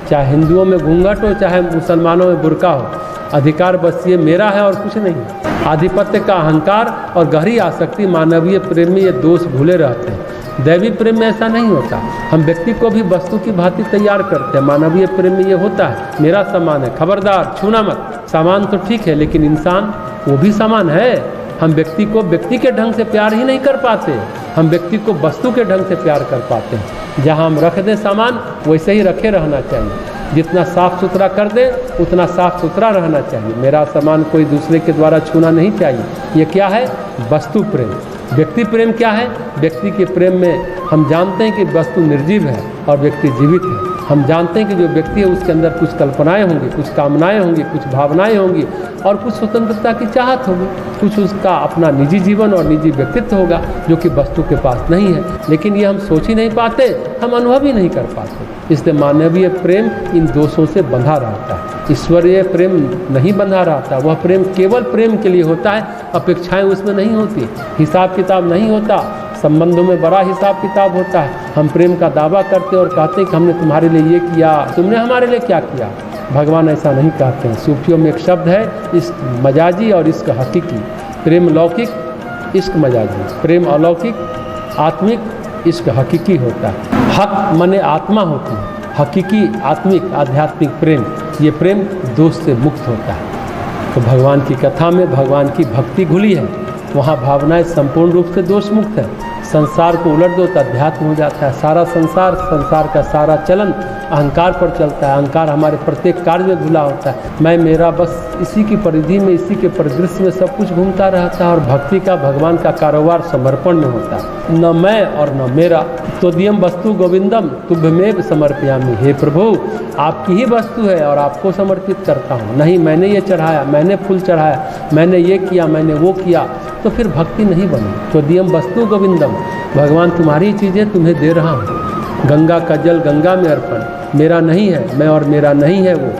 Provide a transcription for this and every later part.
चाहे हिंदुओं में घूंघट हो, चाहे मुसलमानों में बुर्का हो, अधिकार बस ये मेरा है और कुछ नहीं। आधिपत्य का अहंकार और गहरी आसक्ति मानवीय प्रेम में ये दोष भूले रहते हैं। दैवी प्रेम में ऐसा नहीं होता। हम व्यक्ति को भी वस्तु की भांति तैयार करते हैं। मानवीय प्रेम में ये होता है, मेरा सामान है, खबरदार छूना मत। सामान तो ठीक है, लेकिन इंसान वो भी सामान है। हम व्यक्ति को व्यक्ति के ढंग से प्यार ही नहीं कर पाते, हम व्यक्ति को वस्तु के ढंग से प्यार कर पाते हैं। जहाँ हम रख दें सामान, वैसे ही रखे रहना चाहिए। जितना साफ सुथरा कर दे उतना साफ सुथरा रहना चाहिए। मेरा सामान कोई दूसरे के द्वारा छूना नहीं चाहिए। ये क्या है? वस्तु प्रेम। व्यक्ति प्रेम क्या है? व्यक्ति के प्रेम में हम जानते हैं कि वस्तु निर्जीव है और व्यक्ति जीवित है। हम जानते हैं कि जो व्यक्ति है उसके अंदर कुछ कल्पनाएं होंगी, कुछ कामनाएं होंगी, कुछ भावनाएं होंगी और कुछ स्वतंत्रता की चाहत होगी, कुछ उसका अपना निजी जीवन और निजी व्यक्तित्व होगा जो कि वस्तु के पास नहीं है। लेकिन ये हम सोच ही नहीं पाते, हम अनुभव ही नहीं कर पाते। इसलिए मानवीय प्रेम इन दोषों से बंधा रहता है। ईश्वरीय प्रेम नहीं बंधा रहता। वह प्रेम केवल प्रेम के लिए होता है, अपेक्षाएं उसमें नहीं होती, हिसाब किताब नहीं होता। संबंधों में बड़ा हिसाब किताब होता है। हम प्रेम का दावा करते और कहते हैं कि हमने तुम्हारे लिए ये किया, तुमने हमारे लिए क्या किया। भगवान ऐसा नहीं कहते हैं। सूफियों में एक शब्द है, इश्क मजाजी और इश्क हकीकी। प्रेम लौकिक, इश्क मजाजी। प्रेम अलौकिक, आत्मिक, इश्क हकीकी होता है। हक मने आत्मा होती है, हकीकी आत्मिक आध्यात्मिक प्रेम, ये प्रेम दोष से मुक्त होता है। तो भगवान की कथा में भगवान की भक्ति घुली है, वहाँ भावनाएं संपूर्ण रूप से दोष मुक्त है। संसार को उलट दो तो अध्यात्म हो जाता है। सारा संसार, संसार का सारा चलन अहंकार पर चलता है। अहंकार हमारे प्रत्येक कार्य में घुला होता है। मैं मेरा, बस इसी की परिधि में, इसी के परिदृश्य में सब कुछ घूमता रहता है। और भक्ति का, भगवान का कारोबार समर्पण में होता है। न मैं और न मेरा। त्वदीयम वस्तु गोविंदम तुभ्यमेव समर्पयामि। हे प्रभु, आपकी ही वस्तु है और आपको समर्पित करता हूँ। नहीं मैंने ये चढ़ाया, मैंने फूल चढ़ाया, मैंने ये किया, मैंने वो किया, तो फिर भक्ति नहीं बनी। त्वदीयम वस्तु गोविंदम, भगवान तुम्हारी चीज़ें तुम्हें दे रहा हूँ। गंगा का जल गंगा में अर्पण, मेरा नहीं है, मैं और मेरा नहीं है वो।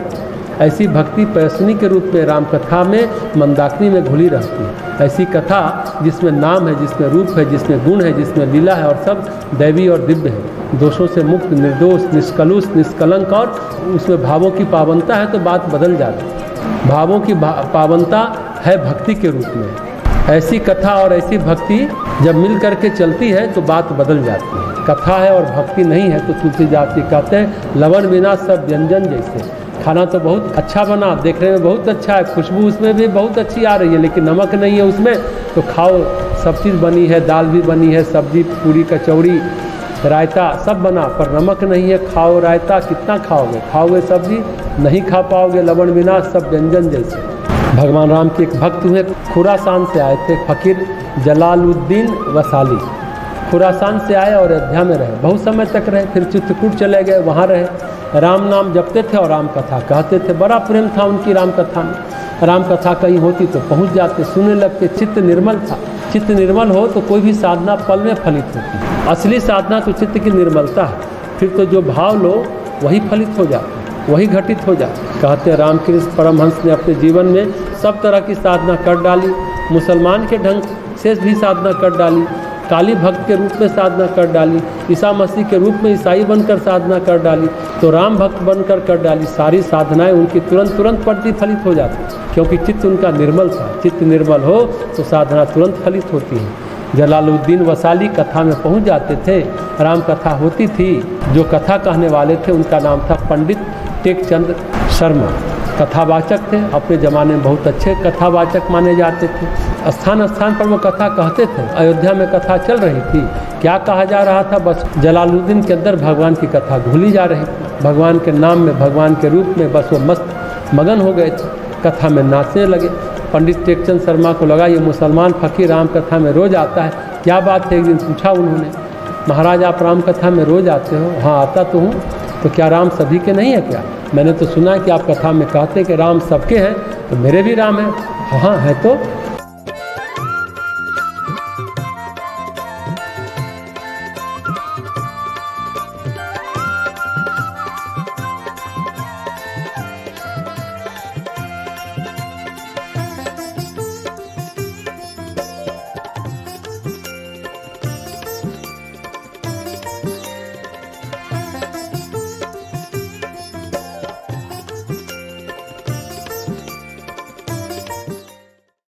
ऐसी भक्ति पैसनी के रूप में राम कथा में, मंदाकिनी में घुली रहती है। ऐसी कथा जिसमें नाम है, जिसमें रूप है, जिसमें गुण है, जिसमें लीला है और सब दैवी और दिव्य है। दोषों से मुक्त, निर्दोष, निष्कलुष, निष्कलंक और उसमें भावों की पावनता है तो बात बदल जाती है। भावों की पावनता है भक्ति के रूप में। ऐसी कथा और ऐसी भक्ति जब मिल करके चलती है तो बात बदल जाती है। कथा है और भक्ति नहीं है तो तुलसीदास जी कहते हैं, लवण बिना सब व्यंजन जैसे। खाना तो बहुत अच्छा बना, देखने में बहुत अच्छा है, खुशबू उसमें भी बहुत अच्छी आ रही है, लेकिन नमक नहीं है उसमें, तो खाओ। सब चीज़ बनी है, दाल भी बनी है, सब्जी, पूरी, कचौड़ी, रायता सब बना, पर नमक नहीं है। खाओ रायता, कितना खाओगे? खाओगे सब्जी, नहीं खा पाओगे। लवण बिना सब व्यंजन जैसे। भगवान राम के एक भक्त हुए, खुरासान से आए थे, फकीर जलालुद्दीन वसाली। खुरासान से आए और अयोध्या में रहे, बहुत समय तक रहे। फिर चित्रकूट चले गए, वहाँ रहे, राम नाम जपते थे और राम कथा कहते थे। बड़ा प्रेम था उनकी राम कथा में। राम कथा कहीं होती तो पहुँच जाते, सुनने लगते। चित्त निर्मल था। चित्त निर्मल हो तो कोई भी साधना पल में फलित होती है। असली साधना तो चित्त की निर्मलता है। फिर तो जो भाव लो वही फलित हो जाता है, वही घटित हो जाता है। कहते हैं रामकृष्ण परमहंस ने अपने जीवन में सब तरह की साधना कर डाली। मुसलमान के ढंग से भी साधना कर डाली, काली भक्त के रूप में साधना कर डाली, ईसा मसीह के रूप में ईसाई बनकर साधना कर डाली, तो राम भक्त बनकर कर डाली। सारी साधनाएं उनकी तुरंत प्रतिफलित हो जाती, क्योंकि चित्त उनका निर्मल था। चित्त निर्मल हो तो साधना तुरंत फलित होती है। जलालुद्दीन वसाली कथा में पहुंच जाते थे। राम कथा होती थी, जो कथा कहने वाले थे उनका नाम था पंडित टेकचंद शर्मा। कथावाचक थे, अपने ज़माने में बहुत अच्छे कथावाचक माने जाते थे। स्थान स्थान पर वो कथा कहते थे। अयोध्या में कथा चल रही थी, क्या कहा जा रहा था? बस जलालुद्दीन के अंदर भगवान की कथा घुली जा रही थी। भगवान के नाम में, भगवान के रूप में बस वो मस्त मगन हो गए थे। कथा में नाचने लगे। पंडित टेकचंद शर्मा को लगा ये मुसलमान फकीर राम कथा में रोज़ आता है, क्या बात है? एक दिन पूछा उन्होंने, महाराज आप राम कथा में रोज़ आते हो? हाँ आता तो हूँ। तो क्या राम सभी के नहीं है क्या? मैंने तो सुना है कि आप कथा में कहते हैं कि राम सबके हैं, तो मेरे भी राम हैं। हाँ है तो